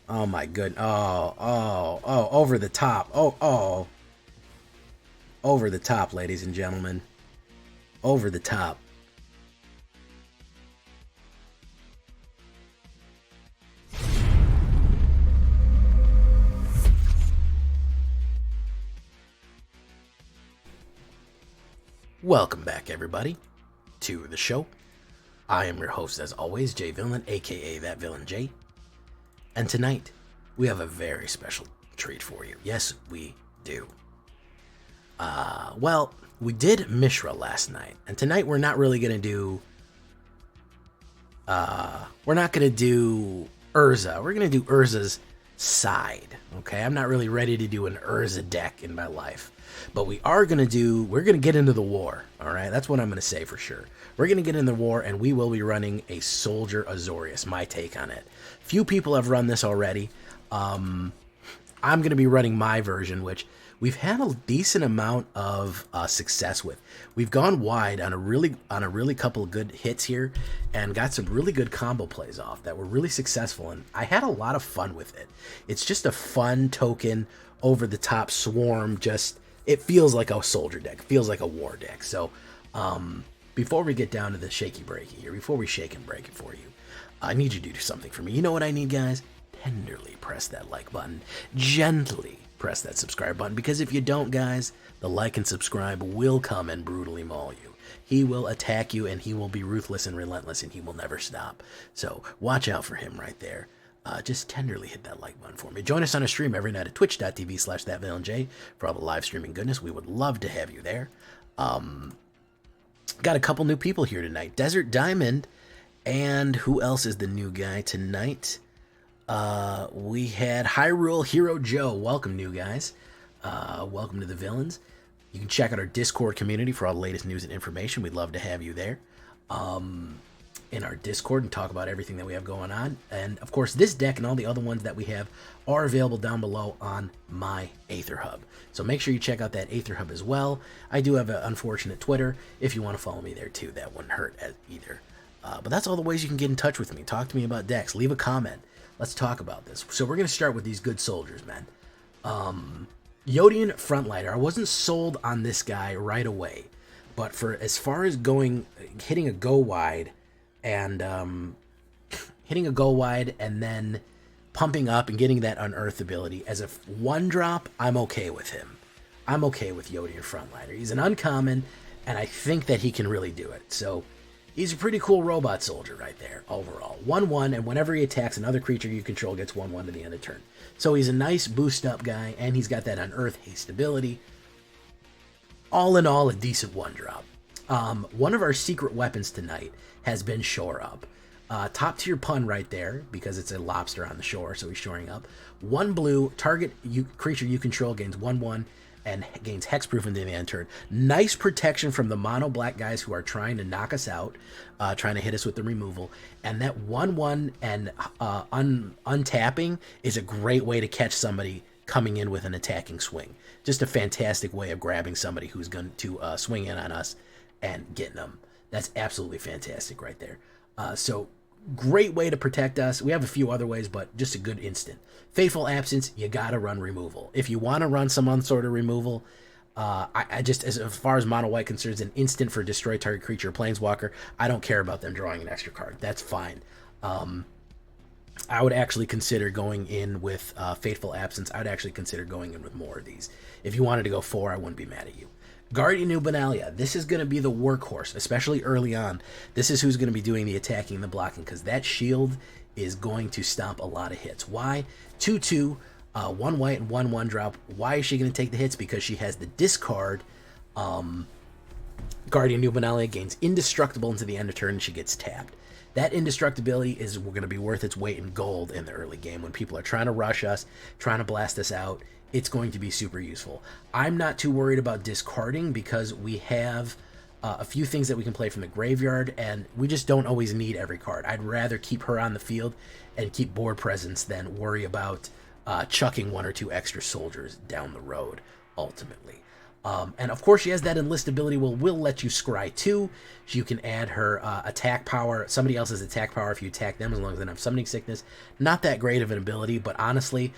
Oh my good. Oh, over the top. Over the top, ladies and gentlemen. Over the top. Welcome back, everybody, to the show. I am your host, as always, Jay Villain, aka That Villain J. And tonight, we have a very special treat for you. Yes, we do. Well, we did Mishra last night, and tonight we're not really gonna do. We're not gonna do Urza. We're gonna do Urza's side. Okay, I'm not really ready to do an Urza deck in my life, but we're gonna get into the war. All right, that's what I'm gonna say for sure. We're gonna get in the war, and we will be running a Soldier Azorius. My take on it. Few people have run this already. I'm going to be running my version, which we've had a decent amount of success with. We've gone wide on a really couple of good hits here, and got some really good combo plays off that were really successful. And I had a lot of fun with it. It's just a fun token, over the top swarm. Just it feels like a soldier deck, it feels like a war deck. So before we get down to the shaky breaky here, before we shake and break it for you, I need you to do something for me. You know what I need, guys? Tenderly press that like button. Gently press that subscribe button. Because if you don't, guys, the like and subscribe will come and brutally maul you. He will attack you, and he will be ruthless and relentless, and he will never stop. So watch out for him right there. Just tenderly hit that like button for me. Join us on a stream every night at twitch.tv/thatvillainj for all the live streaming goodness. We would love to have you there. Got a couple new people here tonight. Desert Diamond. And who else is the new guy tonight? We had Hyrule Hero Joe. Welcome, new guys. Welcome to the Villains. You can check out our Discord community for all the latest news and information. We'd love to have you there in our Discord and talk about everything that we have going on. And, of course, this deck and all the other ones that we have are available down below on my AetherHub. So make sure you check out that AetherHub as well. I do have an unfortunate Twitter. If you want to follow me there, too, that wouldn't hurt either. But that's all the ways you can get in touch with me. Talk to me about decks. Leave a comment. Let's talk about this. So we're going to start with these good soldiers, man. Yodian Frontlighter. I wasn't sold on this guy right away. But for as far as hitting a go wide and then pumping up and getting that unearth ability as a one drop, I'm okay with him. I'm okay with Yodian Frontlighter. He's an uncommon, and I think that he can really do it. So he's a pretty cool robot soldier right there, overall. 1-1, and whenever he attacks another creature you control, gets 1-1 to the end of turn. So he's a nice boost-up guy, and he's got that Unearth Haste ability. All in all, a decent one-drop. One of our secret weapons tonight has been Shore Up. Top-tier pun right there, because it's a lobster on the shore, so he's shoring up. 1 blue, target creature you control gains 1-1, and gains hexproof into the end turn. Nice protection from the mono black guys who are trying to knock us out, trying to hit us with the removal. And that 1-1 and untapping is a great way to catch somebody coming in with an attacking swing. Just a fantastic way of grabbing somebody who's going to swing in on us and getting them. That's absolutely fantastic right there. So great way to protect us. We have a few other ways, but just a good instant. Fateful Absence, you gotta run removal. If you want to run some sort of removal, I just, as far as mono white concerns, an instant for destroy target creature or planeswalker, I don't care about them drawing an extra card. That's fine. I would actually consider going in with Fateful Absence. I would actually consider going in with more of these. If you wanted to go 4, I wouldn't be mad at you. Guardian Nubenalia, this is going to be the workhorse, especially early on. This is who's going to be doing the attacking and the blocking, because that shield is going to stomp a lot of hits. Why? 2-2, 1 white and 1-1 drop. Why is she going to take the hits? Because she has the discard. Guardian Nubenalia gains indestructible into the end of turn, and she gets tapped. That indestructibility is going to be worth its weight in gold in the early game. When people are trying to rush us, trying to blast us out, it's going to be super useful. I'm not too worried about discarding because we have a few things that we can play from the graveyard, and we just don't always need every card. I'd rather keep her on the field and keep board presence than worry about chucking 1 or 2 extra soldiers down the road, ultimately. And of course, she has that enlist ability will let you scry too. So you can add her attack power, somebody else's attack power if you attack them, as long as they don't have summoning sickness. Not that great of an ability, but honestly,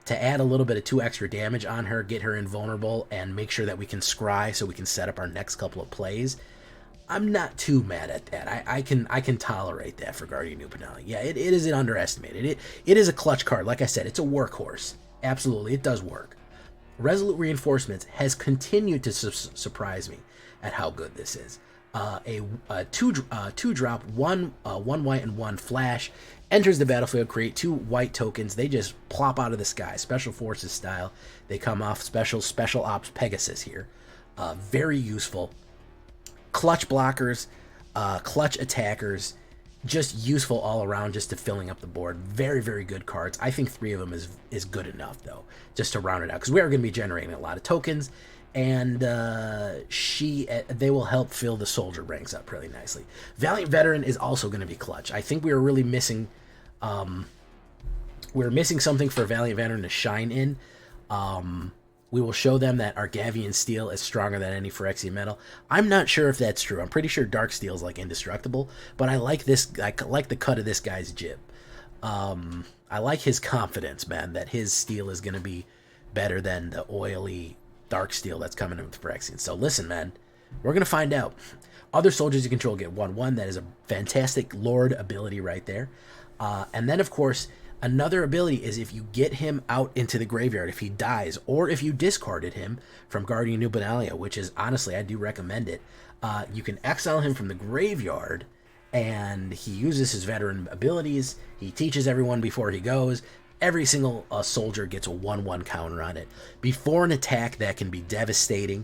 to add a little bit of 2 extra damage on her, get her invulnerable, and make sure that we can scry so we can set up our next couple of plays, I'm not too mad at that. I can tolerate that for Guardian New Benalia. Yeah, it isn't underestimated. It is a clutch card. Like I said, it's a workhorse. Absolutely, it does work. Resolute Reinforcements has continued to surprise me at how good this is. A two drop, one white and 1 flash, enters the battlefield, create 2 white tokens. They just plop out of the sky, Special Forces style. They come off special ops Pegasus here. Very useful. Clutch blockers, clutch attackers, just useful all around, just to filling up the board. Very, very good cards. I think 3 of them is good enough, though, just to round it out, because we are going to be generating a lot of tokens, and they will help fill the soldier ranks up really nicely. Valiant Veteran is also going to be clutch. I think we were really missing something for Valiant Veteran to shine in. We will show them that Argavian Steel is stronger than any Phyrexian metal. I'm not sure if that's true. I'm pretty sure Dark Steel is like indestructible, but I like this. I like the cut of this guy's jib. I like his confidence, man, that his steel is going to be better than the oily Dark Steel that's coming in with Phyrexian. So listen, man, we're going to find out. Other soldiers you control get 1/1. That is a fantastic Lord ability right there. And then, of course, another ability is if you get him out into the graveyard, if he dies, or if you discarded him from Guardian New Benalia, which is, honestly, I do recommend it, you can exile him from the graveyard, and he uses his veteran abilities. He teaches everyone before he goes. Every single soldier gets a 1/1 counter on it. Before an attack, that can be devastating.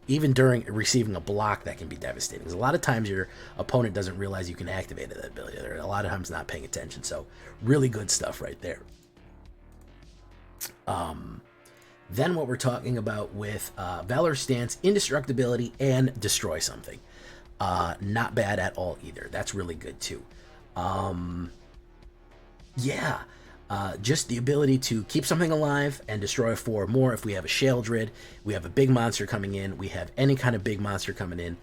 Even during receiving a block, that can be devastating. Because a lot of times your opponent doesn't realize you can activate that ability. They're a lot of times not paying attention. So really good stuff right there. Then what we're talking about with Valor Stance, Indestructibility, and Destroy Something. Not bad at all either. That's really good too. Yeah. Just the ability to keep something alive and destroy 4 or more if we have a Sheoldred, we have a big monster coming in, we have any kind of big monster coming in,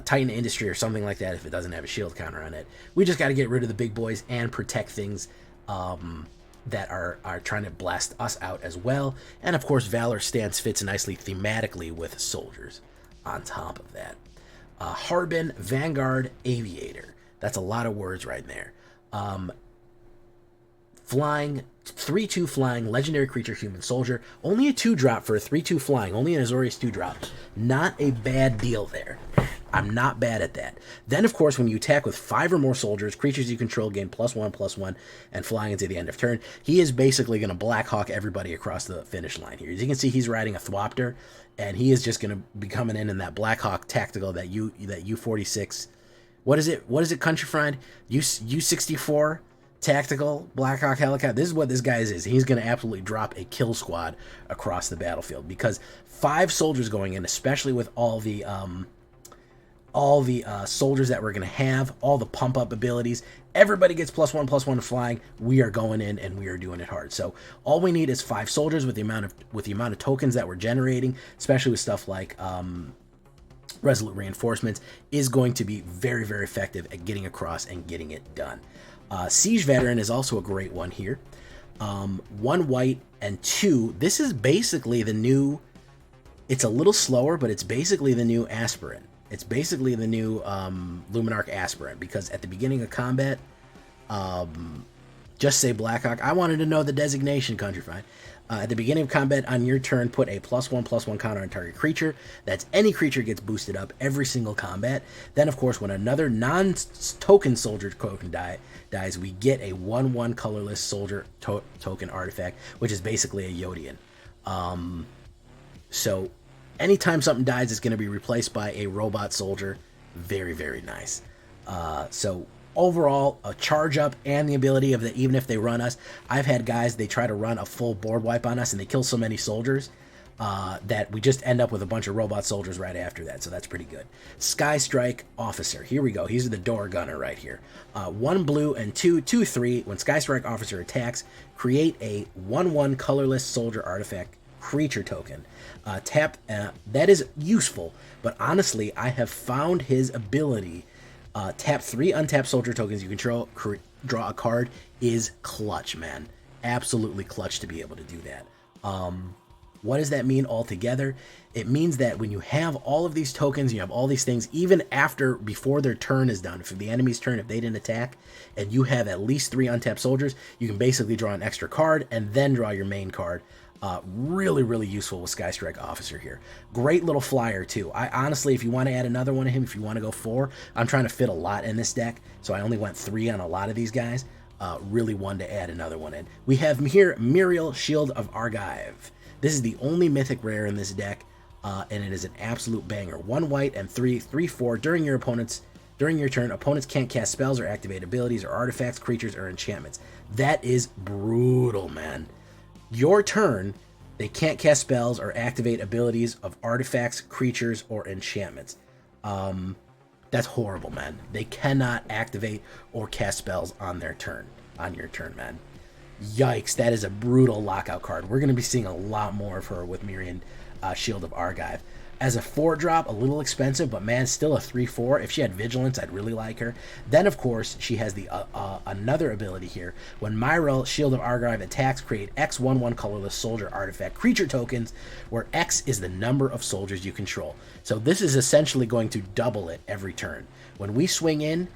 Titan Industry or something like that if it doesn't have a shield counter on it. We just got to get rid of the big boys and protect things that are trying to blast us out as well. And of course, Valor Stance fits nicely thematically with soldiers on top of that. Harbin, Vanguard, Aviator. That's a lot of words right there. Flying, 3/2 flying, legendary creature, human soldier. Only a 2-drop for a 3/2 flying. Only an Azorius 2-drop. Not a bad deal there. I'm not bad at that. Then, of course, when you attack with 5 or more soldiers, creatures you control gain +1/+1 and flying into the end of turn. He is basically going to Blackhawk everybody across the finish line here. As you can see, he's riding a Thwopter, and he is just going to be coming in that Blackhawk tactical, that U46. What is it, Country Friend? U64 tactical Blackhawk helicopter. This is what this guy is. He's going to absolutely drop a kill squad across the battlefield, because 5 soldiers going in, especially with all the soldiers that we're going to have, all the pump up abilities, everybody gets +1/+1 flying. We are going in and we are doing it hard. So all we need is 5 soldiers with the amount of tokens that we're generating, especially with stuff like Resolute Reinforcements, is going to be very, very effective at getting across and getting it done. Siege Veteran is also a great one here. 1 white and 2. This is basically the new... It's a little slower, but it's basically the new Aspirant. It's basically the new Luminarch Aspirant, because at the beginning of combat, just say Blackhawk. I wanted to know the designation, Country Fine. At the beginning of combat, on your turn, put a +1/+1 counter on target creature. That's any creature gets boosted up every single combat. Then, of course, when another non-token soldier token dies, we get a 1/1 colorless soldier token artifact, which is basically a Yodian. So anytime something dies, it's going to be replaced by a robot soldier. Very, very nice. So overall, a charge up and the ability of even if they run us. I've had guys, they try to run a full board wipe on us and they kill so many soldiers that we just end up with a bunch of robot soldiers right after that. So that's pretty good. Sky Strike Officer. Here we go. He's the door gunner right here. 1 blue and 2/3. When Sky Strike Officer attacks, create a 1/1 colorless soldier artifact creature token. That is useful, but honestly, I have found his ability, tap 3 untapped soldier tokens, you control, draw a card, is clutch, man. Absolutely clutch to be able to do that. What does that mean altogether? It means that when you have all of these tokens, you have all these things, even before their turn is done, if the enemy's turn, if they didn't attack, and you have at least 3 untapped soldiers, you can basically draw an extra card and then draw your main card. Really, really useful with Skystrike Officer here. Great little flyer, too. I honestly, if you want to add another one of him, if you want to go 4, I'm trying to fit a lot in this deck, so I only went 3 on a lot of these guys. Really wanted to add another one in. We have here Muriel, Shield of Argive. This is the only mythic rare in this deck, and it is an absolute banger. 1 white and 3/4 during your turn. Opponents can't cast spells or activate abilities or artifacts, creatures, or enchantments. That is brutal, man. Your turn, they can't cast spells or activate abilities of artifacts, creatures, or enchantments. That's horrible, man. They cannot activate or cast spells on your turn, man. Yikes, that is a brutal lockout card. We're going to be seeing a lot more of her with Miriam, Shield of Argive. As a 4-drop, a little expensive, but man, still a 3/4. If she had Vigilance, I'd really like her. Then, of course, she has the another ability here. When Muriel, Shield of Argive attacks, create X 1/1 colorless soldier artifact creature tokens, where X is the number of soldiers you control. So this is essentially going to double it every turn. When we swing in,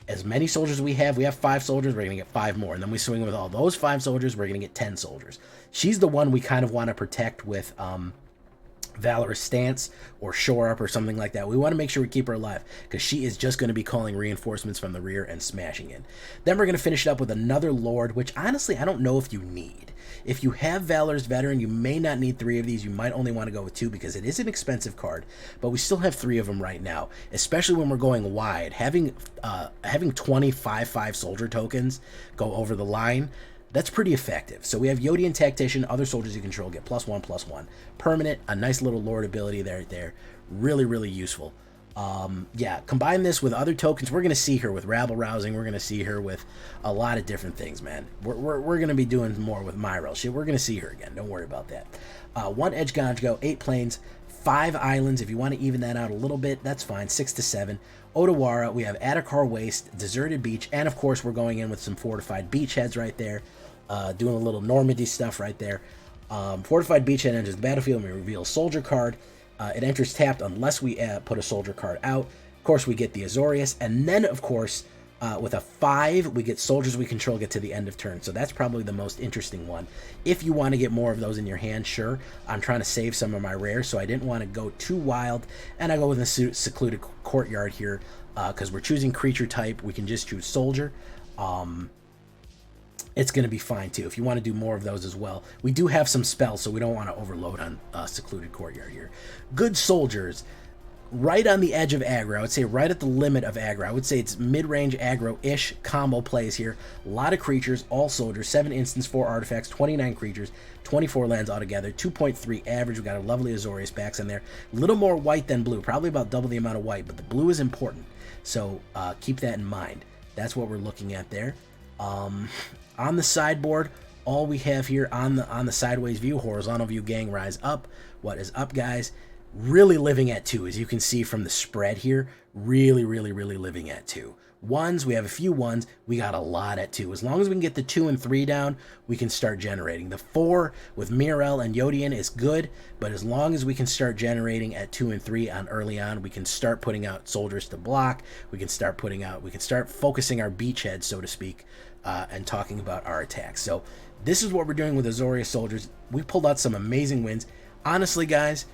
as many soldiers we have 5 soldiers, we're going to get 5 more. And then we swing in with all those 5 soldiers, we're going to get 10 soldiers. She's the one we kind of want to protect with Valorous Stance or Shore Up or something like that. We want to make sure we keep her alive because she is just going to be calling reinforcements from the rear and smashing in. Then we're going to finish it up with another Lord, which honestly I don't know if you need. If you have Valorous Veteran, you may not need 3 of these. You might only want to go with 2 because it is an expensive card, but we still have 3 of them right now, especially when we're going wide. Having 25 soldier tokens go over the line, that's pretty effective. So we have Yodian Tactician, other soldiers you control get +1/+1. Permanent, a nice little Lord ability there. Really, really useful. Yeah, combine this with other tokens. We're going to see her with Rabble Rousing. We're going to see her with a lot of different things, man. We're going to be doing more with Myrel. We're going to see her again. Don't worry about that. 1 Edge Gonjo, 8 planes, 5 islands. If you want to even that out a little bit, that's fine. 6 to 7. Otawara, we have Adakar Waste, Deserted Beach, and of course we're going in with some fortified beachheads right there. Doing a little Normandy stuff right there. Fortified Beachhead enters the battlefield and we reveal a soldier card. It enters tapped unless we put a soldier card out. Of course, we get the Azorius. And then, of course, with a 5, we get soldiers we control get to the end of turn. So that's probably the most interesting one. If you want to get more of those in your hand, sure. I'm trying to save some of my rares, so I didn't want to go too wild. And I go with a secluded courtyard here because we're choosing creature type. We can just choose soldier. It's going to be fine too if you want to do more of those as well. We do have some spells, so we don't want to overload on secluded courtyard here. Good soldiers, right on the edge of aggro. I would say right at the limit of aggro. I would say it's mid-range aggro-ish combo plays here. A lot of creatures, all soldiers, 7 instants, 4 artifacts, 29 creatures, 24 lands altogether, 2.3 average. We got a lovely Azorius backs in there. A little more white than blue, probably about double the amount of white, but the blue is important, so keep that in mind. That's what we're looking at there. On the sideboard, all we have here on the sideways view, horizontal view, gang rise up. What is up, guys? Really living at 2, as you can see from the spread here. Really, really, really living at 2. 1s, we have a few 1s. We got a lot at 2. As long as we can get the 2 and 3 down, we can start generating. The 4 with Muriel and Yodian is good, but as long as we can start generating at 2 and 3 on early on, we can start putting out soldiers to block. We can start focusing our beachhead, so to speak, and talking about our attacks. So this is what we're doing with Azorius soldiers. We pulled out some amazing wins. Honestly, guys,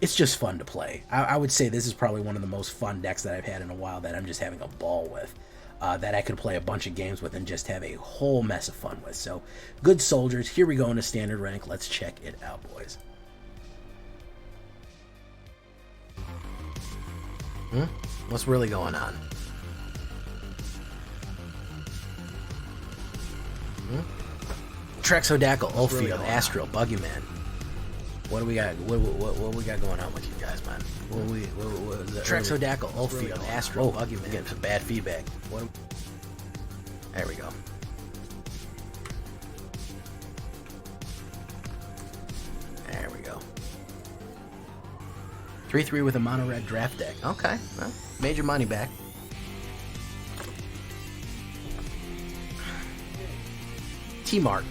it's just fun to play. I would say this is probably one of the most fun decks that I've had in a while that I'm just having a ball with, that I could play a bunch of games with and just have a whole mess of fun with. So good soldiers. Here we go into standard rank. Let's check it out, boys. What's really going on? Trexodackle, Ulfield, Astral, Buggyman. What do we got? What we got going on with you guys, man? Trexodackle, Ulfield, Astral, Buggyman. Getting some bad feedback. There we go. 3/3 with a mono red draft deck. Okay, well, made your money back. T-Mart.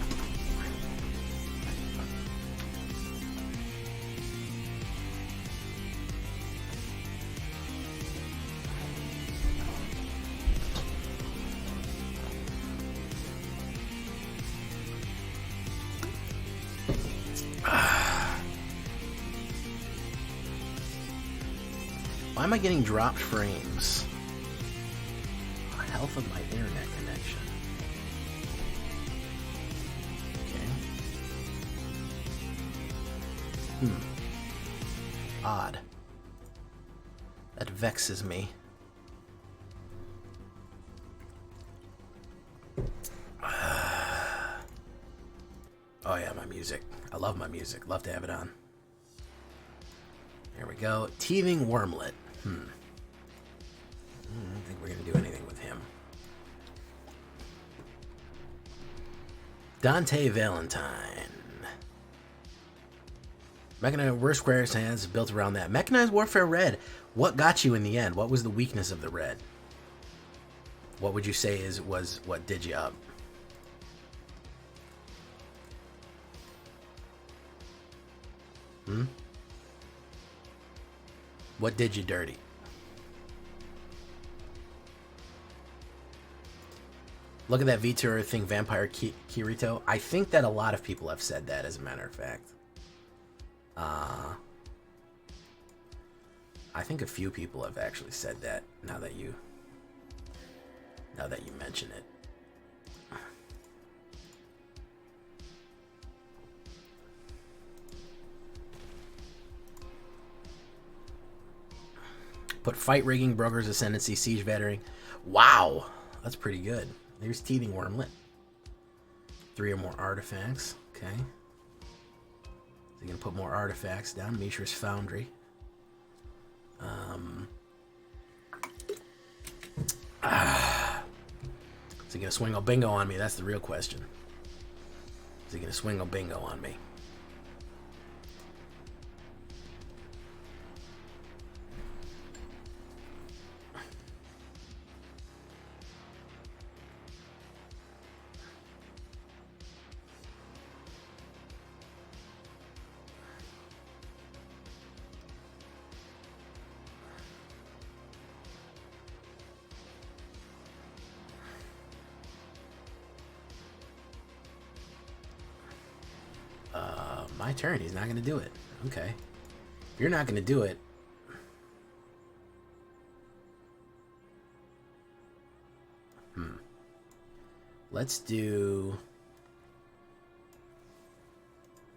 Why am I getting dropped frames? Health of my internet connection. Okay. Odd. That vexes me. Oh yeah, my music. I love my music. Love to have it on. There we go. Teething Wormlet. I don't think we're going to do anything with him. Dante Valentine. Mechanized War Square's hands built around that. Mechanized Warfare Red. What got you in the end? What was the weakness of the red? What would you say was what did you up? What did you dirty? Look at that VTuber thing, Vampire Kirito. I think that a lot of people have said that, as a matter of fact. I think a few people have actually said that. Now that you mention it. Put Fight Rigging, Broker's Ascendancy, Siege Veteran. Wow, that's pretty good. There's Teething Wormlet. 3 or more artifacts. Okay. So you're going to put more artifacts down. Mishra's Foundry. Is he going to swing a bingo on me? That's the real question. Is he going to swing a bingo on me? My turn. He's not going to do it. Okay. If you're not going to do it... Let's do...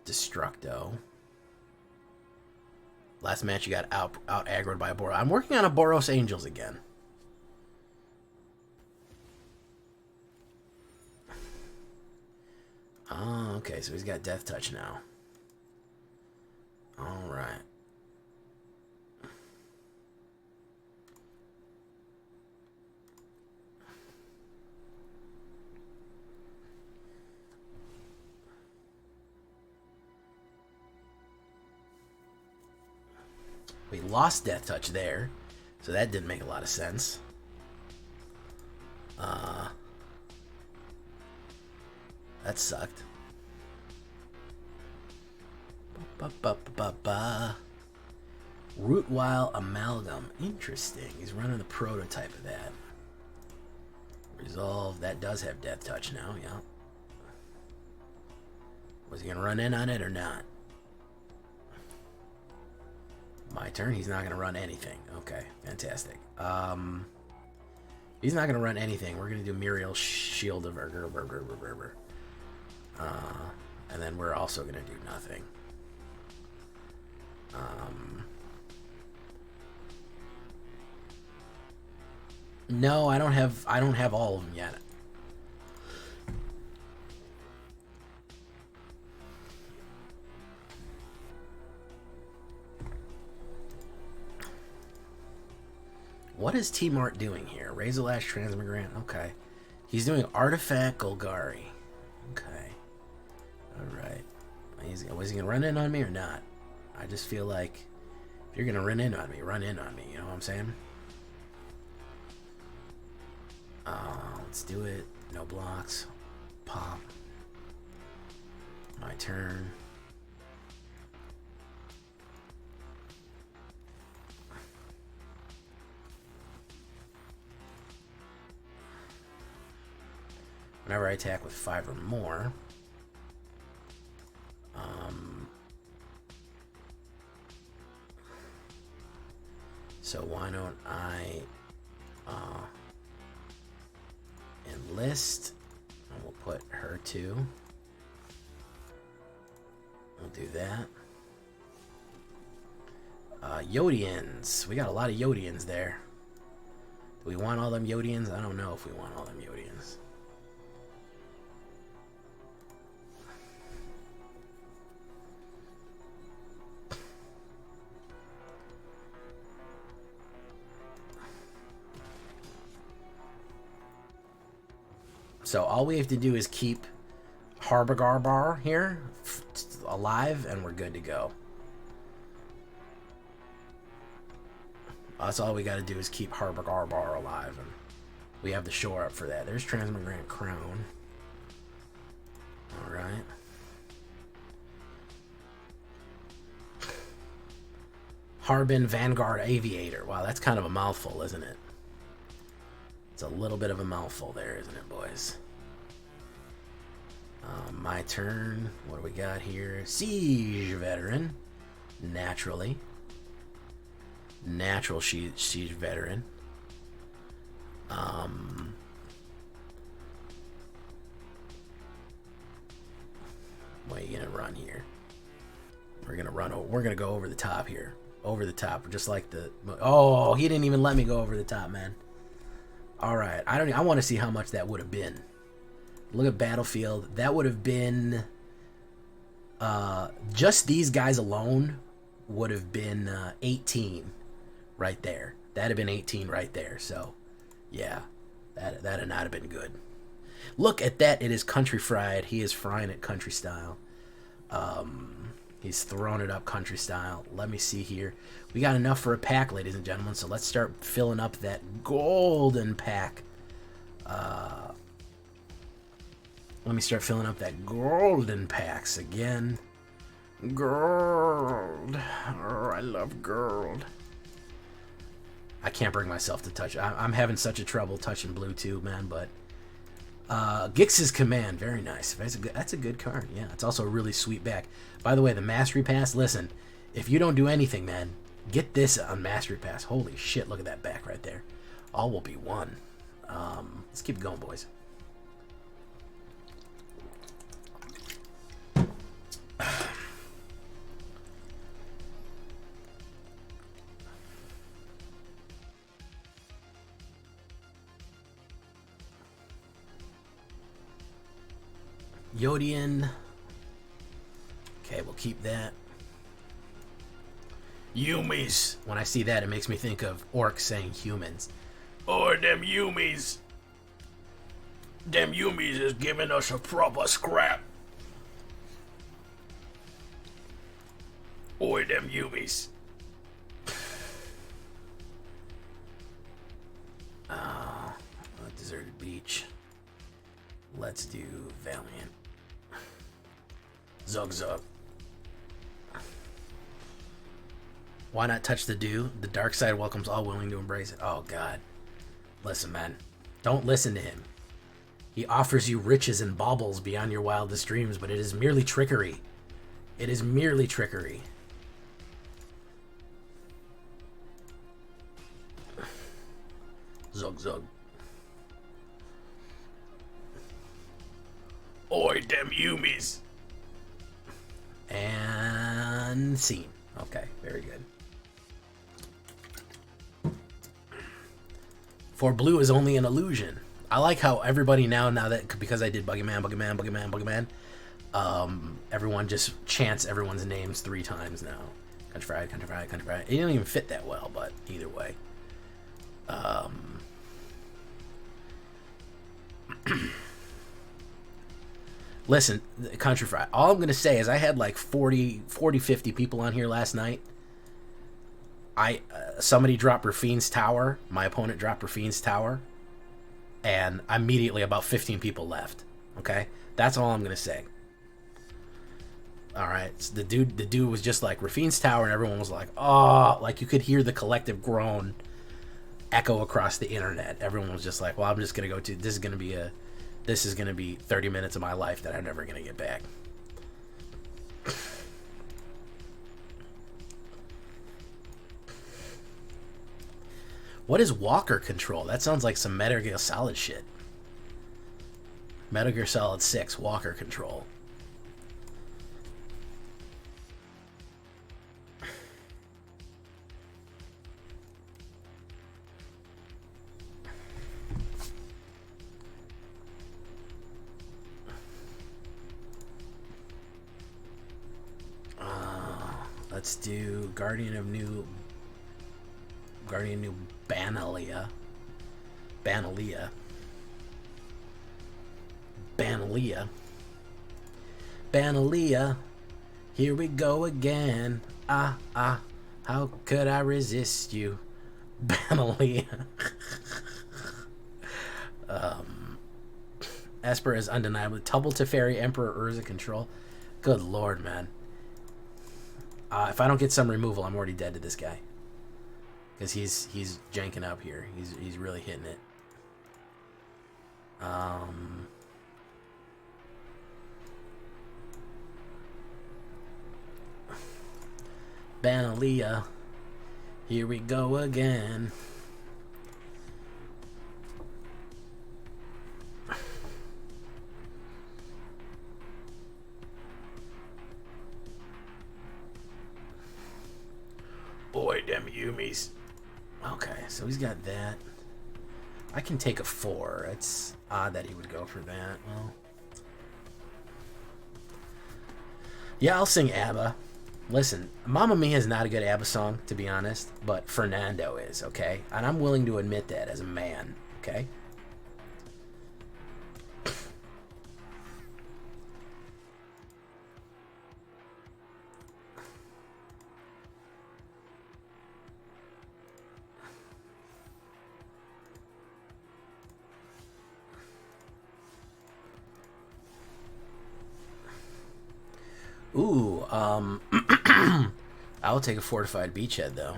Destructo. Last match you got out aggroed by a Boros. I'm working on a Boros Angels again. Oh, okay. So he's got Death Touch now. All right. We lost Death Touch there, so that didn't make a lot of sense. That sucked. Rootwile Amalgam. Interesting. He's running the prototype of that. Resolve. That does have Death Touch now, yeah. Was he going to run in on it or not? My turn. He's not going to run anything. Okay, fantastic. He's not going to run anything. We're going to do Muriel's Shield of Urger. And then we're also going to do nothing. No, I don't have all of them yet. What is T-Mart doing here? Razorlash Transmigrant. Okay. He's doing Artifact Golgari. Okay. Alright. Was he going to run in on me or not? I just feel like if If you're gonna run in on me, run in on me. You know what I'm saying? Let's do it. No blocks. Pop. My turn. Whenever I attack with 5 or more, so why don't I enlist, and we'll put her too. We'll do that. Yodians. We got a lot of Yodians there. Do we want all them Yodians? I don't know if we want all them Yodians. So all we have to do is keep Harbigarbar here alive, and we're good to go. That's all we got to do is keep Harbigarbar alive, and we have the shore up for that. There's Transmigrant Crown. All right. Harbin Vanguard Aviator. Wow, that's kind of a mouthful, isn't it? It's a little bit of a mouthful there, isn't it, boys? My turn. What do we got here? Siege Veteran. Naturally. Natural Siege Veteran. What are you gonna run here? We're gonna go over the top here. Over the top, just like the... Oh, he didn't even let me go over the top, man. All right, I want to see how much that would have been. Look at Battlefield. That would have been... just these guys alone would have been 18 right there. That'd have been 18 right there. So, yeah, that'd not have been good. Look at that. It is country fried. He is frying it country style. He's throwing it up country style. Let me see here. We got enough for a pack, ladies and gentlemen. So let's start filling up that golden pack. Let me start filling up that golden packs again. Gold. Oh, I love gold. I can't bring myself to touch. I'm having such a trouble touching blue too, man. But Gix's Command, very nice. That's a good card. Yeah, it's also a really sweet back. By the way, the Mastery Pass. Listen, if you don't do anything, man, get this on Mastery Pass. Holy shit! Look at that back right there. All will be one. Let's keep it going, boys. Yodian. Okay, we'll keep that. Yumis. When I see that, it makes me think of orcs saying humans. Oh, them Yumis. Them Yumis is giving us a proper scrap. Oi, them Yumis. Deserted Beach. Let's do Valiant. Zug Zug. Why not touch the dew? The dark side welcomes all willing to embrace it. Oh, God. Listen, man. Don't listen to him. He offers you riches and baubles beyond your wildest dreams, but it is merely trickery. It is merely trickery. Zug Zug. Oi, them Yumis. And scene. Okay, very good. For blue is only an illusion. I like how everybody now that because I did Boogeyman, everyone just chants everyone's names 3 times now. Country Fried, Country Fried, Country Fried. It didn't even fit that well, but either way. Listen, Country Fried, all I'm going to say is I had like 40, 50 people on here last night. Somebody dropped Rafine's tower. My opponent dropped Rafine's tower, and immediately about 15 people left. Okay, that's all I'm gonna say. All right, so the dude was just like Rafine's tower, and everyone was like, oh, like you could hear the collective groan echo across the internet. Everyone was just like, well, I'm just gonna go to this is gonna be 30 minutes of my life that I'm never gonna get back. What is Walker control? That sounds like some Metal Gear Solid shit. Metal Gear Solid 6 Walker control. Let's do Guardian of New Banalia. Banalia. Here we go again. How could I resist you? Banalia. Esper is undeniably Tubble Teferi Emperor Urza control. Good lord, man. If I don't get some removal, I'm already dead to this guy. Because he's janking up here. He's really hitting it. Banalia. Here we go again. Boy, them Yumis. Okay, so he's got that. I can take a 4. It's odd that he would go for that. Well, yeah, I'll sing ABBA. Listen, Mamma Mia is not a good ABBA song, to be honest, but Fernando is, okay? And I'm willing to admit that as a man, okay? Ooh, I'll take a fortified beachhead though.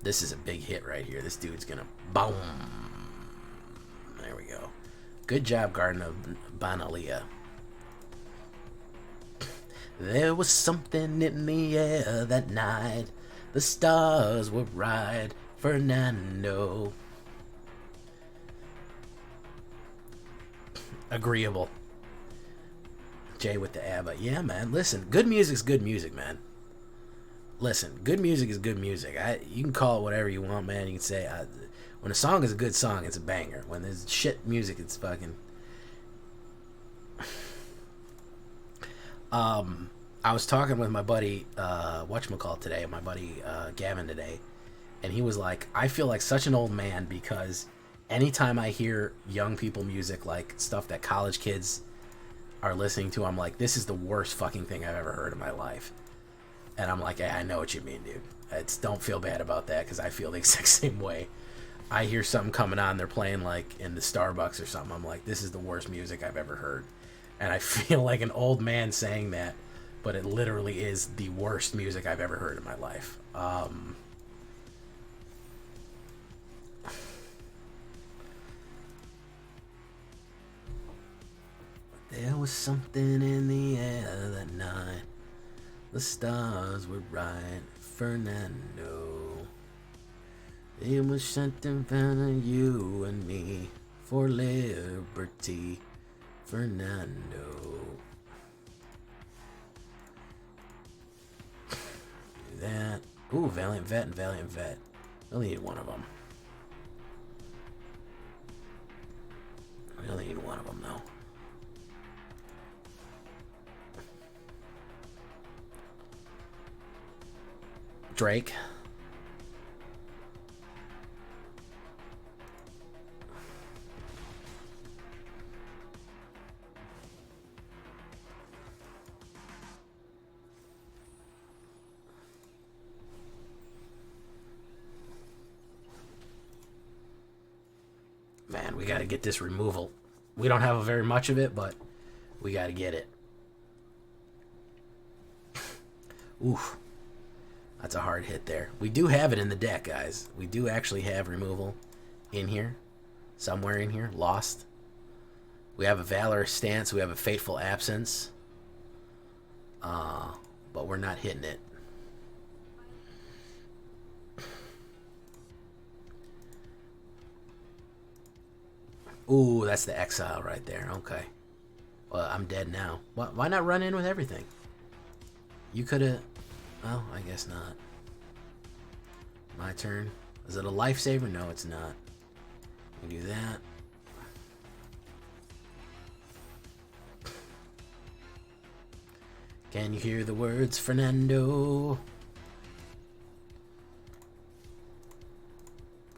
This is a big hit right here. This dude's gonna boom. There we go. Good job, Garden of Banalia. There was something in the air that night. The stars were right, Fernando. Agreeable. Jay with the ABBA. Yeah, man. Listen, good music's good music, man. Listen, good music is good music. You can call it whatever you want, man. You can say when a song is a good song, it's a banger. When there's shit music, it's fucking. I was talking with my buddy whatchamacallit today, my buddy Gavin today, and he was like, I feel like such an old man because anytime I hear young people music, like stuff that college kids are listening to, I'm like, this is the worst fucking thing I've ever heard in my life. And I'm like, hey, I know what you mean, dude. Don't feel bad about that, because I feel the exact same way. I hear something coming on, they're playing like in the Starbucks or something, I'm like, this is the worst music I've ever heard. And I feel like an old man saying that, but it literally is the worst music I've ever heard in my life. There was something in the air that night. The stars were right, Fernando. It was something found you and me for liberty, Fernando. Do that. Ooh, Valiant Vet and Valiant Vet. We only need one of them. We only need one of them, though. Drake. Man, we got to get this removal. We don't have very much of it, but we got to get it. Oof. That's a hard hit there. We do have it in the deck, guys. We do actually have removal in here. Somewhere in here. Lost. We have a Valorous Stance. We have a Fateful Absence. But we're not hitting it. Ooh, that's the Exile right there. Okay. Well, I'm dead now. Why not run in with everything? You could have... Well, I guess not. My turn. Is it a lifesaver? No, it's not. We do that. Can you hear the words, Fernando?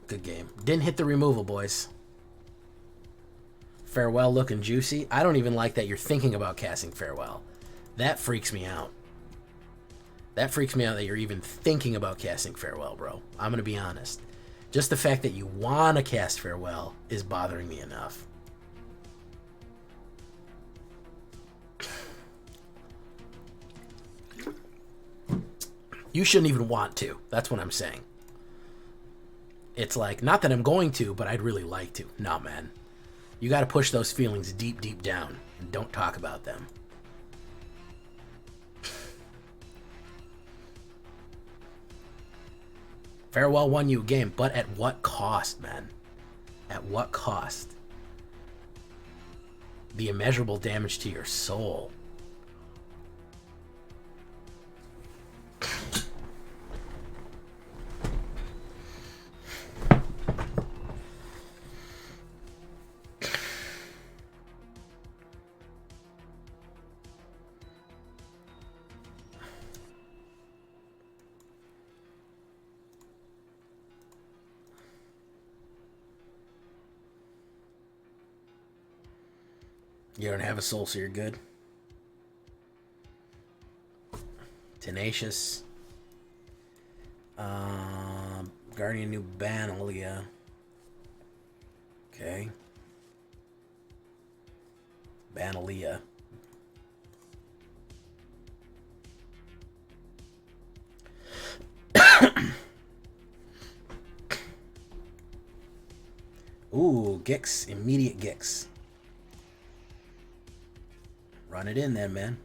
Good game. Didn't hit the removal, boys. Farewell looking juicy. I don't even like that you're thinking about casting Farewell. That freaks me out. That freaks me out that you're even thinking about casting Farewell, bro. I'm going to be honest. Just the fact that you want to cast Farewell is bothering me enough. You shouldn't even want to. That's what I'm saying. It's like, not that I'm going to, but I'd really like to. Nah, man. You got to push those feelings deep, deep down and don't talk about them. Farewell won you a game, but at what cost, man? At what cost? The immeasurable damage to your soul. You don't have a soul, so you're good. Tenacious. Guardian New Banalia. Okay. Banalia. Ooh, Gix. Immediate Gix. Run it in then, man.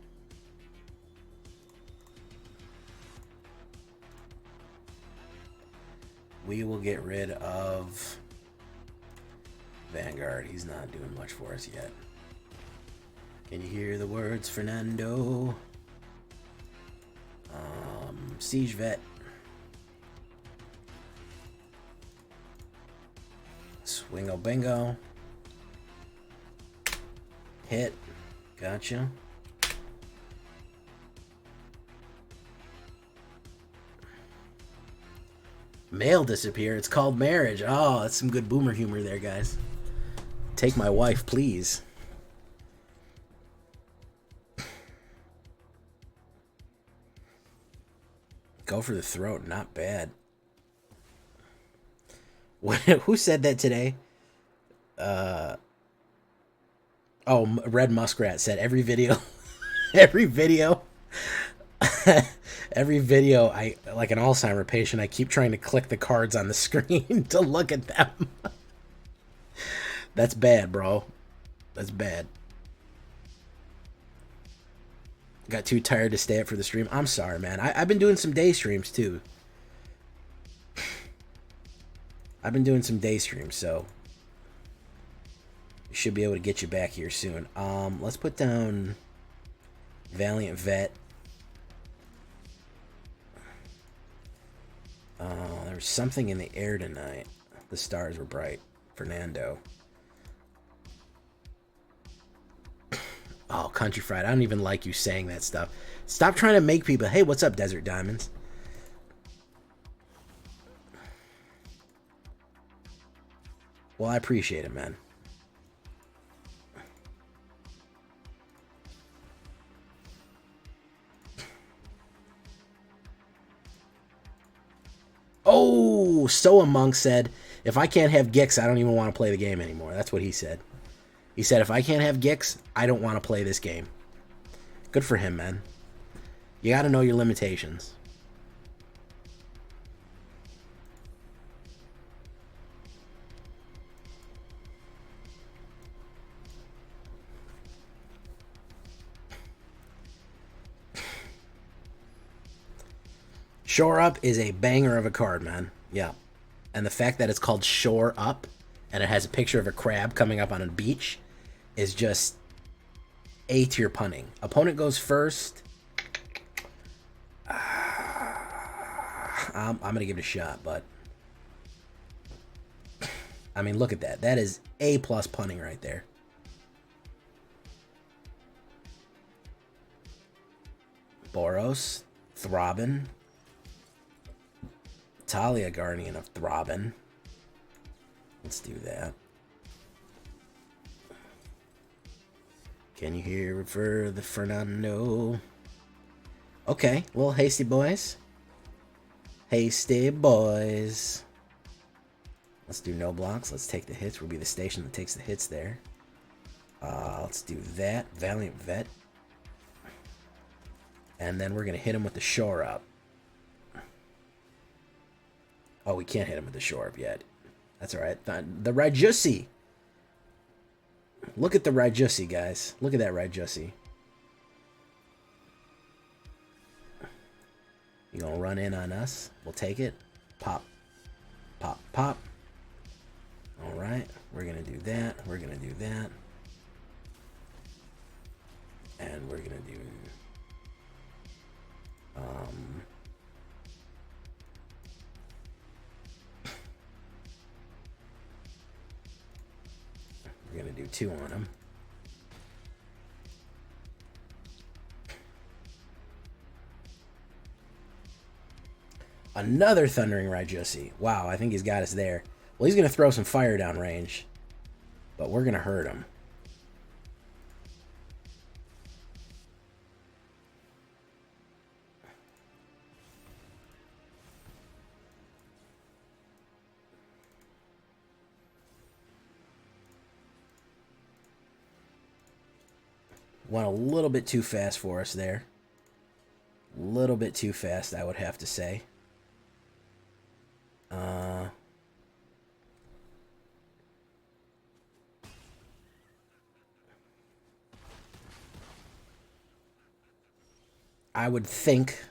We will get rid of Vanguard. He's not doing much for us yet. Can you hear the words, Fernando? Siege Vet. Swingo Bingo. Hit. Gotcha. Mail disappear. It's called marriage. Oh, that's some good boomer humor there, guys. Take my wife, please. Go for the throat. Not bad. Who said that today? Oh, Red Muskrat said every video, every video, I, like an Alzheimer patient, I keep trying to click the cards on the screen to look at them. That's bad, bro. That's bad. Got too tired to stay up for the stream. I'm sorry, man. I've been doing some day streams, too. I've been doing some day streams, so... should be able to get you back here soon. Let's put down Valiant Vet. There was something in the air tonight. The stars were bright. Fernando. Oh, Country Fried. I don't even like you saying that stuff. Stop trying to make people... Hey, what's up, Desert Diamonds? Well, I appreciate it, man. Oh, Soa Monk said, If I can't have Gix, I don't even want to play the game anymore. That's what he said. He said, if I can't have Gix, I don't want to play this game. Good for him, man. You got to know your limitations. Shore Up is a banger of a card, man. Yeah. And the fact that it's called Shore Up and it has a picture of a crab coming up on a beach is just A-tier punning. Opponent goes first. I'm going to give it a shot, but I mean, look at that. That is A-plus punning right there. Boros, Throbbing. Talia Guardian of Throbbing. Let's do that. Can you hear it for the Fernando? Okay, little hasty boys. Hasty boys. Let's do no blocks. Let's take the hits. We'll be the station that takes the hits there. Let's do that. Valiant Vet. And then we're going to hit him with the Shore Up. Oh, we can't hit him with the Shore Up yet. That's alright. The Rajusi. Look at the Rajusi, guys. Look at that Rajusi. You gonna run in on us? We'll take it. Pop. Pop, pop. Alright. We're gonna do that. We're gonna do that. And we're gonna do... We're going to do 2 on him. Another Thundering Rajusi. Wow, I think he's got us there. Well, he's going to throw some fire down range, but we're going to hurt him. Went a little bit too fast for us there. A little bit too fast, I would have to say. I would think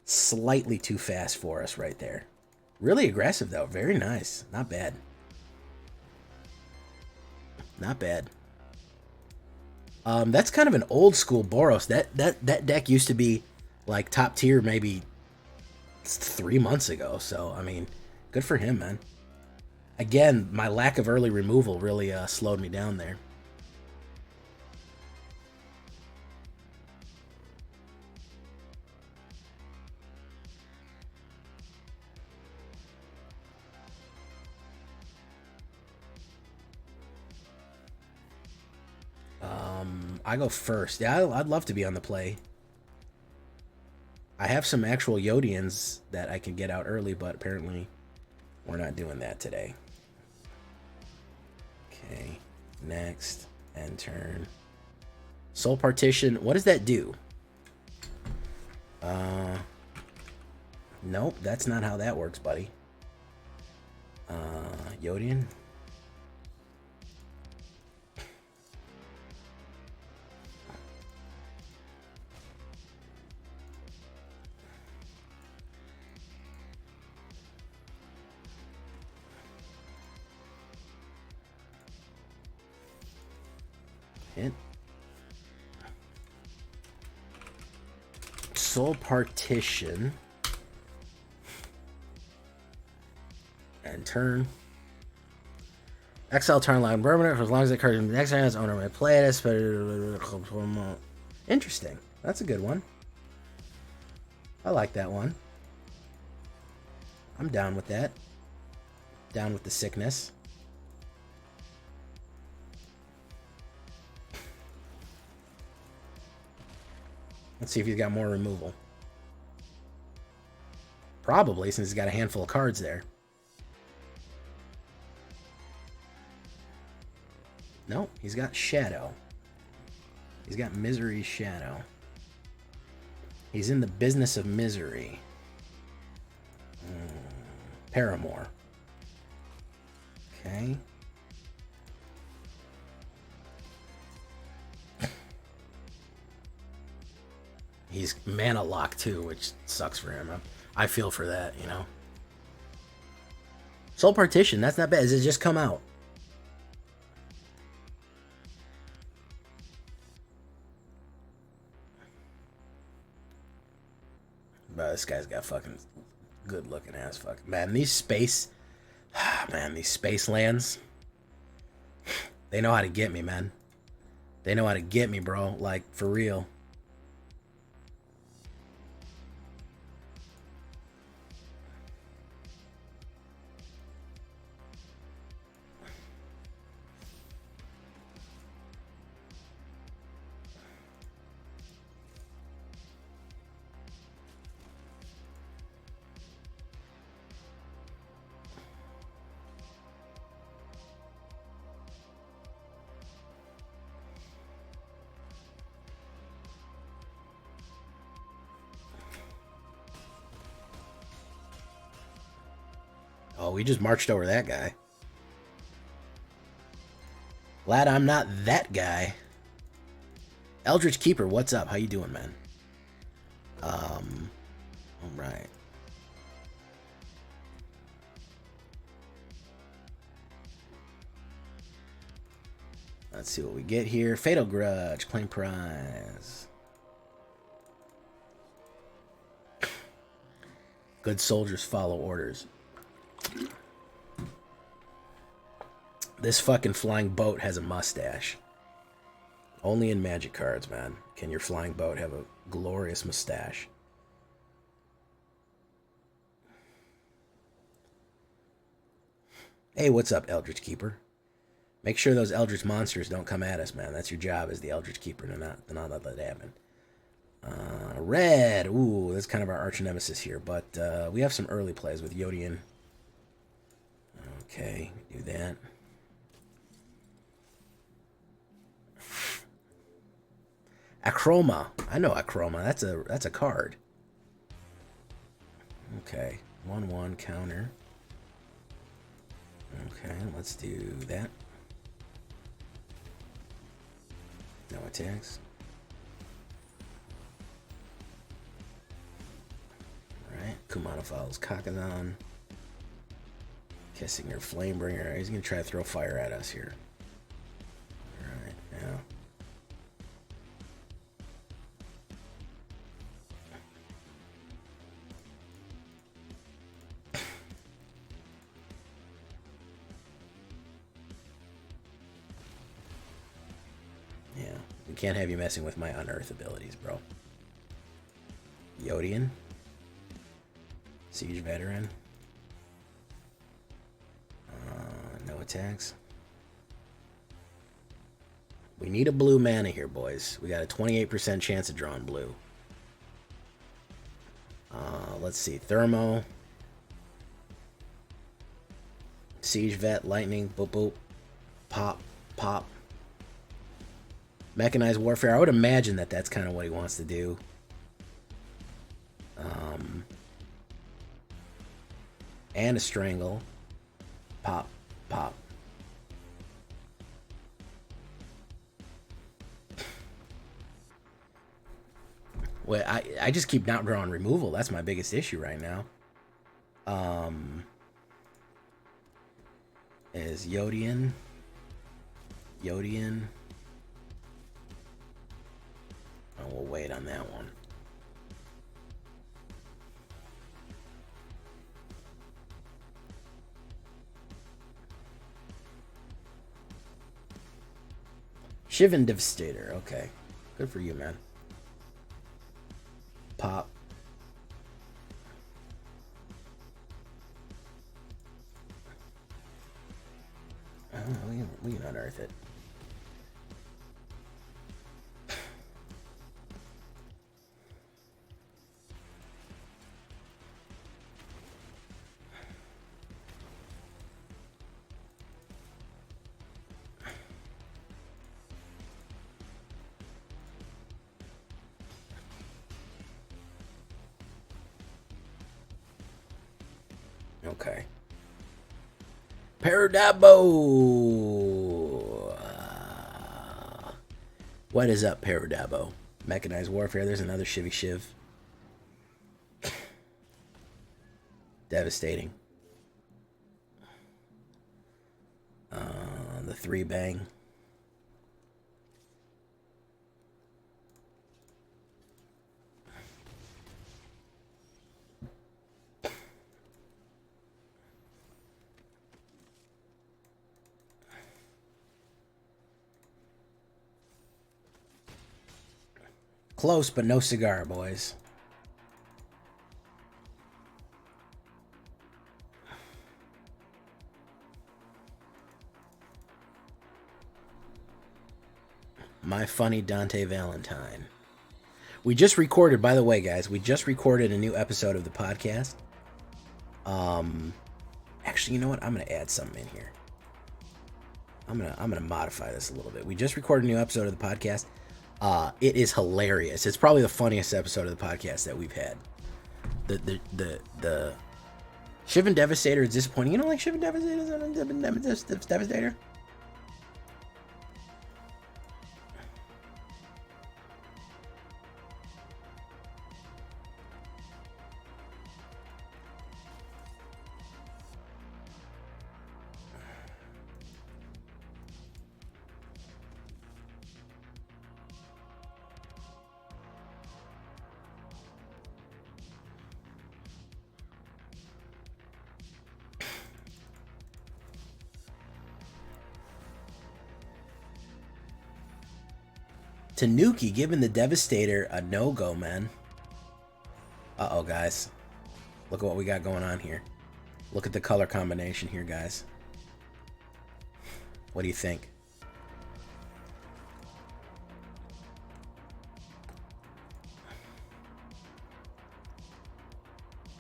slightly too fast for us right there. Really aggressive, though. Very nice. Not bad. Not bad. That's kind of an old school Boros. That deck used to be like top tier maybe 3 months ago. So, I mean, good for him, man. Again, my lack of early removal really slowed me down there. I go first. Yeah, I'd love to be on the play. I have some actual Yodians that I can get out early, but apparently we're not doing that today. Okay, next, end turn. Soul Partition, what does that do? Nope, that's not how that works, buddy. Yodian. Hit. Soul Partition. And turn. Exile turn line permanent for as long as the card in the next hand is owner may play it. Interesting. That's a good one. I like that one. I'm down with that. Down with the sickness. Let's see if he's got more removal. Probably, since he's got a handful of cards there. No, he's got Shadow. He's got Misery's Shadow. He's in the business of misery. Paramore. Okay. He's mana locked too, which sucks for him. I feel for that, you know. Soul Partition, that's not bad. Does it just come out? But this guy's got fucking good looking ass fucking. Man, these space. Man, these space lands. They know how to get me, man. They know how to get me, bro. Like, for real. Oh, we just marched over that guy. Glad I'm not that guy. Eldritch Keeper, what's up? How you doing, man? All right. Let's see what we get here. Fatal Grudge, claim prize. Good soldiers follow orders. This fucking flying boat has a mustache. Only in Magic cards, man, can your flying boat have a glorious mustache. Hey, what's up, Eldritch Keeper? Make sure those Eldritch monsters don't come at us, man. That's your job as the Eldritch Keeper to not let that happen. Red. Ooh, that's kind of our arch nemesis here, but we have some early plays with Yodian. Okay, do that. Acroma. I know Acroma. That's a card. Okay. 1/1 counter. Okay, let's do that. No attacks. Alright. Kumano follows Kakazan. Kessinger Flamebringer. He's gonna try to throw fire at us here. Alright, yeah. Can't have you messing with my unearth abilities, bro. Yodian. Siege Veteran. No attacks. We need a blue mana here, boys. We got a 28% chance of drawing blue. Let's see. Thermo. Siege Vet. Lightning. Boop, boop. Pop. Pop. Mechanized Warfare. I would imagine that that's kind of what he wants to do. And a Strangle. Pop. Pop. Well, I just keep not drawing removal. That's my biggest issue right now. Is Yodian. Yodian. Oh, we'll wait on that one. Shivan Devastator. Okay. Good for you, man. Pop. Oh, we can unearth it. Okay. Paradabo! What is up, Paradabo? Mechanized Warfare. There's another Shivy Shiv. Devastating. The 3-bang. Close, but no cigar, boys. My funny Dante Valentine. We just recorded, by the way, guys, we just recorded a new episode of the podcast. Actually, you know what? I'm gonna add something in here. I'm gonna modify this a little bit. We just recorded a new episode of the podcast. It is hilarious. It's probably the funniest episode of the podcast that we've had. The Shiv and Devastator is disappointing. You don't like Shiv and Devastator? Tanuki giving the Devastator a no-go, man. Uh-oh, guys. Look at what we got going on here. Look at the color combination here, guys. What do you think?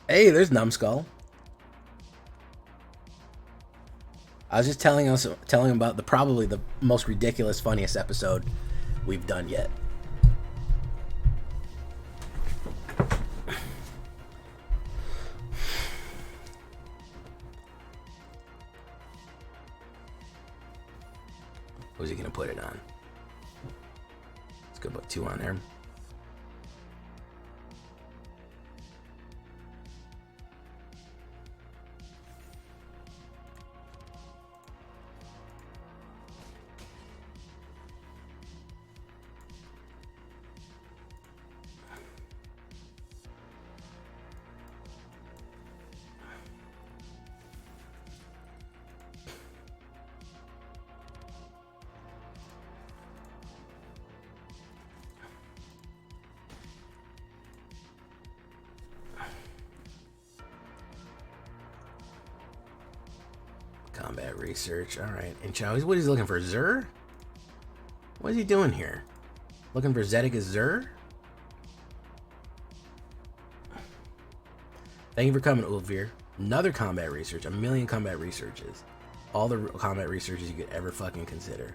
Hey, there's Numbskull. I was just telling him about probably the most ridiculous, funniest episode we've done yet. Who's he gonna put it on? Let's go put 2 on there. Combat research. All right. And Chow, what is he looking for? Zur? What is he doing here? Looking for Zedek as Zur? Thank you for coming, Ulvir. Another combat research. 1,000,000 combat researches. All the combat researches you could ever fucking consider.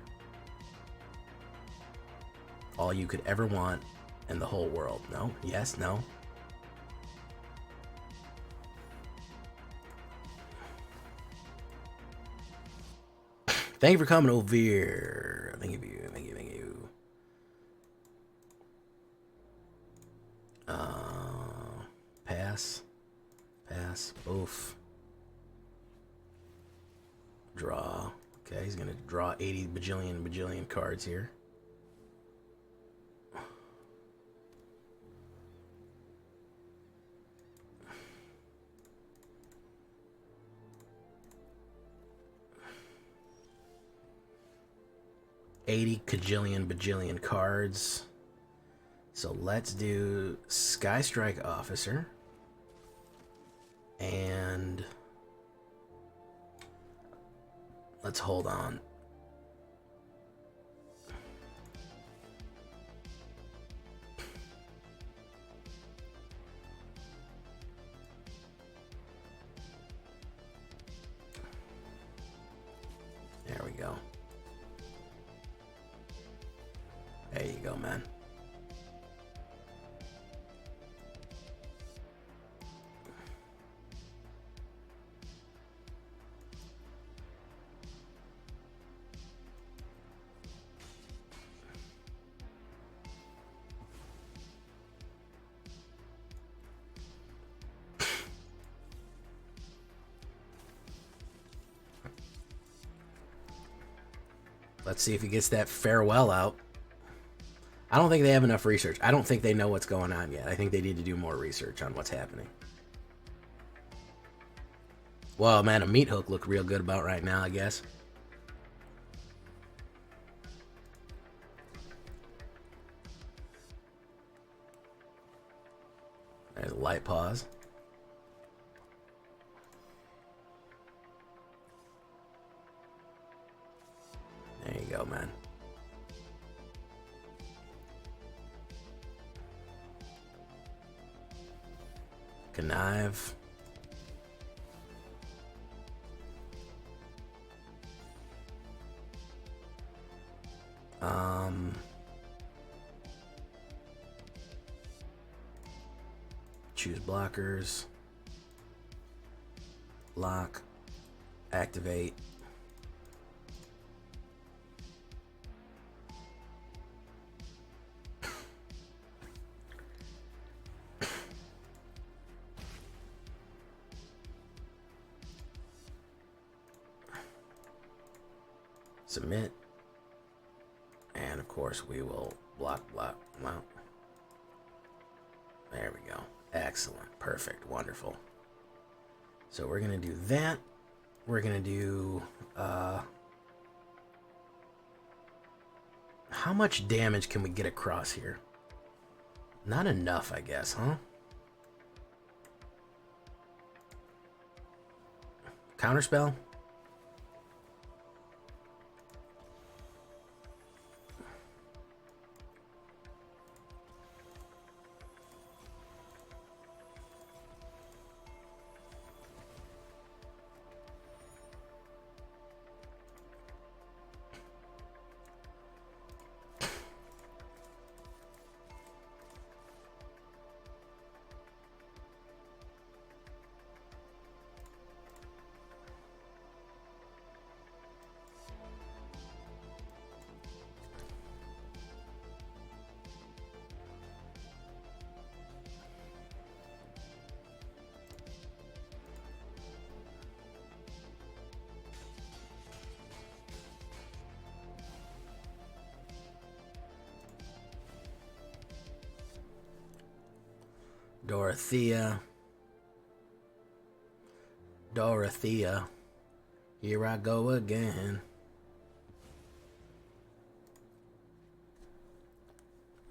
All you could ever want in the whole world. No? Yes? No? Thank you for coming, Ovir. Thank you. Pass. Oof. Draw. Okay, he's gonna draw 80 bajillion cards here. Bajillion cards. So let's do Sky Strike Officer. And let's hold on. There we go. There you go, man. Let's see if he gets that farewell out. I don't think they have enough research. I don't think they know what's going on yet. I think they need to do more research on what's happening. Well, man, a meat hook look real good about right now, I guess. There's a light pause. There you go, man. Connive. Choose blockers. Lock. Activate. Submit. And of course we will block. Wow. There we go. Excellent. Perfect. Wonderful. So we're going to do that. We're going to do... how much damage can we get across here? Not enough, I guess, huh? Counterspell? Dorothea, here I go again.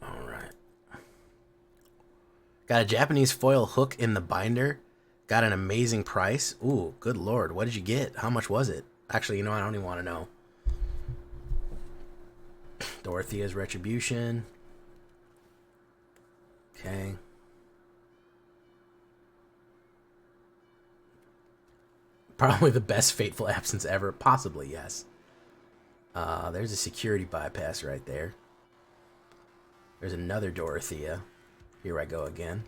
All right. Got a Japanese foil hook in the binder. Got an amazing price. Ooh, good lord. What did you get? How much was it? Actually, you know, I don't even want to know. Dorothea's Retribution. Okay. Probably the best Fateful Absence ever. Possibly, yes. There's a security bypass right there. There's another Dorothea. Here I go again.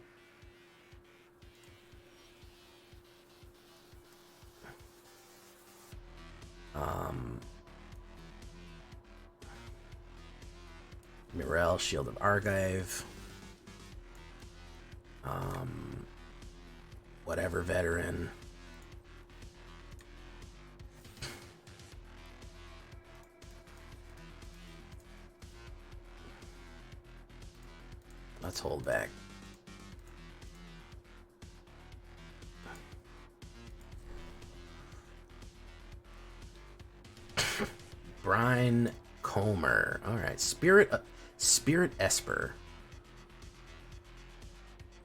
Mirel, Shield of Argive. Whatever veteran. Let's hold back. Brine Comer. All right, Spirit Esper.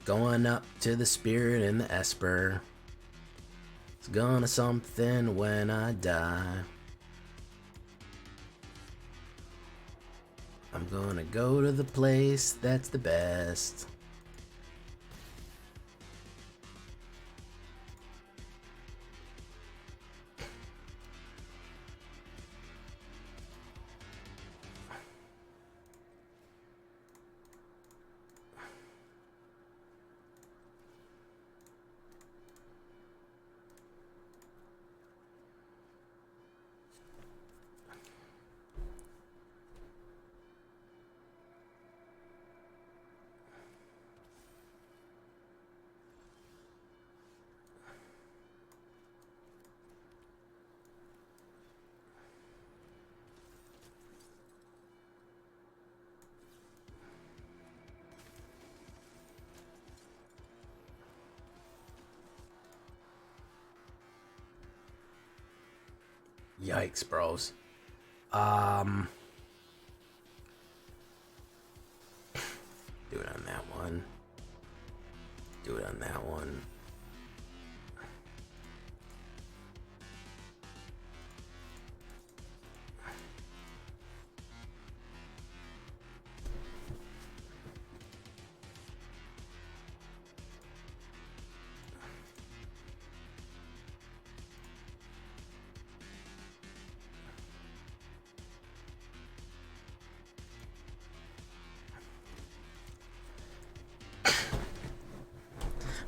Going up to the Spirit and the Esper. It's gonna something when I die. I'm gonna go to the place that's the best. Yikes, bros. Do it on that one. Do it on that one.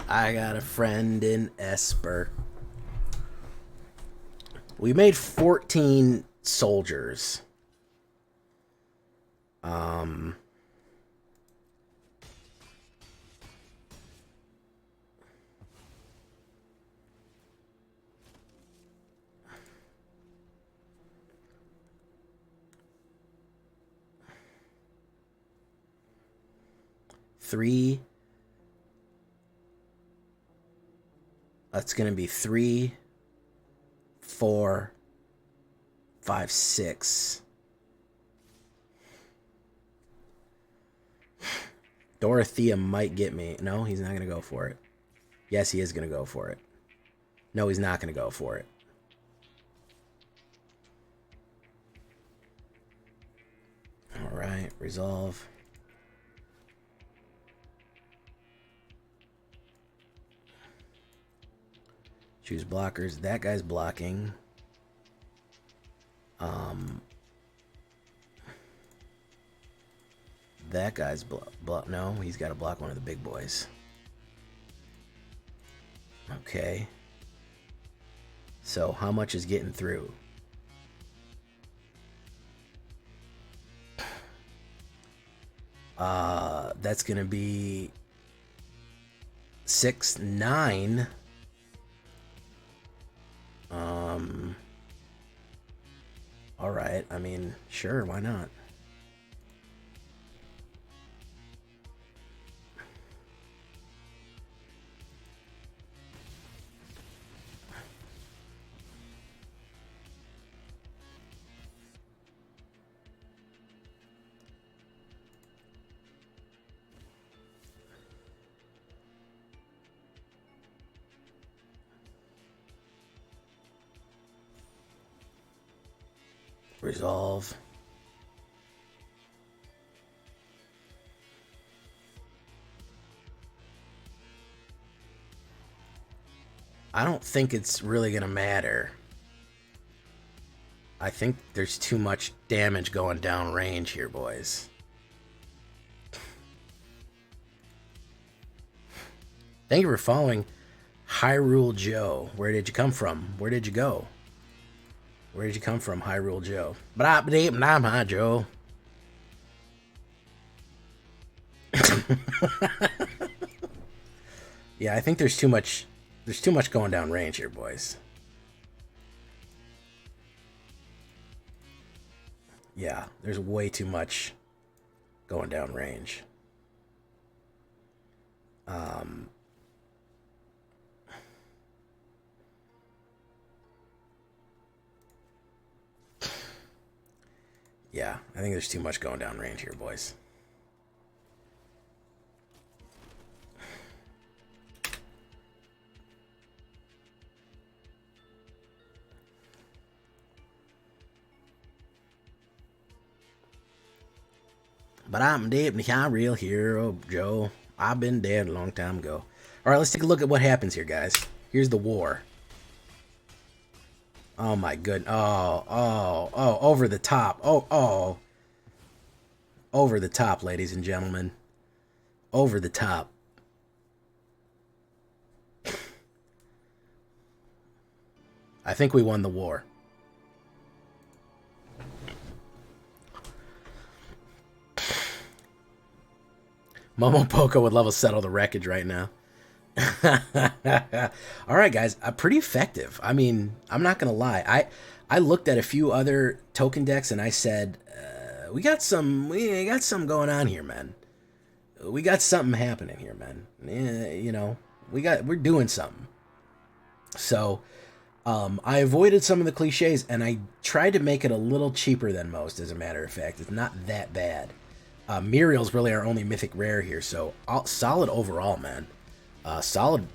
I got a friend in Esper. We made 14 soldiers. Three. That's going to be 3, 4, 5, 6. Dorothea might get me. No, he's not going to go for it. Yes, he is going to go for it. No, he's not going to go for it. All right, resolve. Choose blockers. That guy's blocking. That guy's no, he's got to block one of the big boys. Okay. So how much is getting through? That's gonna be 6, 9. All right. I mean, sure, why not? Resolve. I don't think it's really gonna matter. I think there's too much damage going down range here, boys. Thank you for following Hyrule Joe. Where did you come from? Where did you go? Where did you come from, Hyrule Joe? Nah, Joe. Yeah, I think there's too much going down range here, boys. Yeah, there's way too much going down range. Yeah, I think there's too much going down range here, boys. But I'm dead, I'm real hero, Joe. I've been dead a long time ago. All right, let's take a look at what happens here, guys. Here's the war. Oh my goodness. Oh, over the top. Oh. Over the top, ladies and gentlemen. Over the top. I think we won the war. Momo Poco would love to settle the wreckage right now. All right, guys, pretty effective. I mean, I'm not gonna lie. I looked at a few other token decks and I said, we got some going on here, man. We got something happening here, man. You know, we're doing something. So, I avoided some of the cliches, and I tried to make it a little cheaper than most, as a matter of fact. It's not that bad. Muriel's really our only mythic rare here, so solid overall, man. Solid,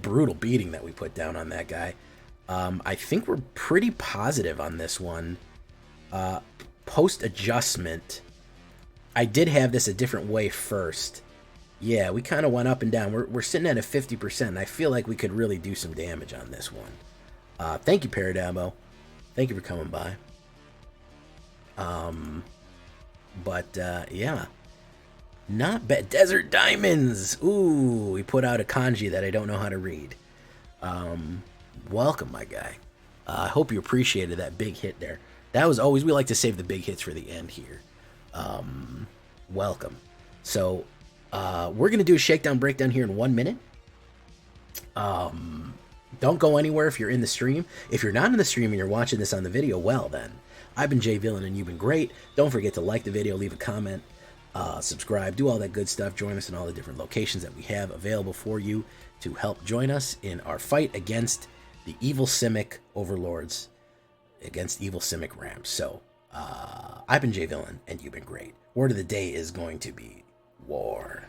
brutal beating that we put down on that guy. I think we're pretty positive on this one. Post-adjustment, I did have this a different way first. Yeah, we kind of went up and down. We're sitting at a 50%, and I feel like we could really do some damage on this one. Thank you, Paradamo. Thank you for coming by. Yeah. Not bad. Desert Diamonds! Ooh, we put out a kanji that I don't know how to read. Welcome, my guy. I hope you appreciated that big hit there. That was always, we like to save the big hits for the end here. Welcome. So, we're going to do a shakedown breakdown here in 1 minute. Don't go anywhere if you're in the stream. If you're not in the stream and you're watching this on the video, well then, I've been Jay Villain and you've been great. Don't forget to like the video, leave a comment, subscribe, do all that good stuff. Join us in all the different locations that we have available for you to help join us in our fight against the evil Simic overlords, against evil Simic ramps. So, I've been Jay Villain and you've been great. Word of the day is going to be war.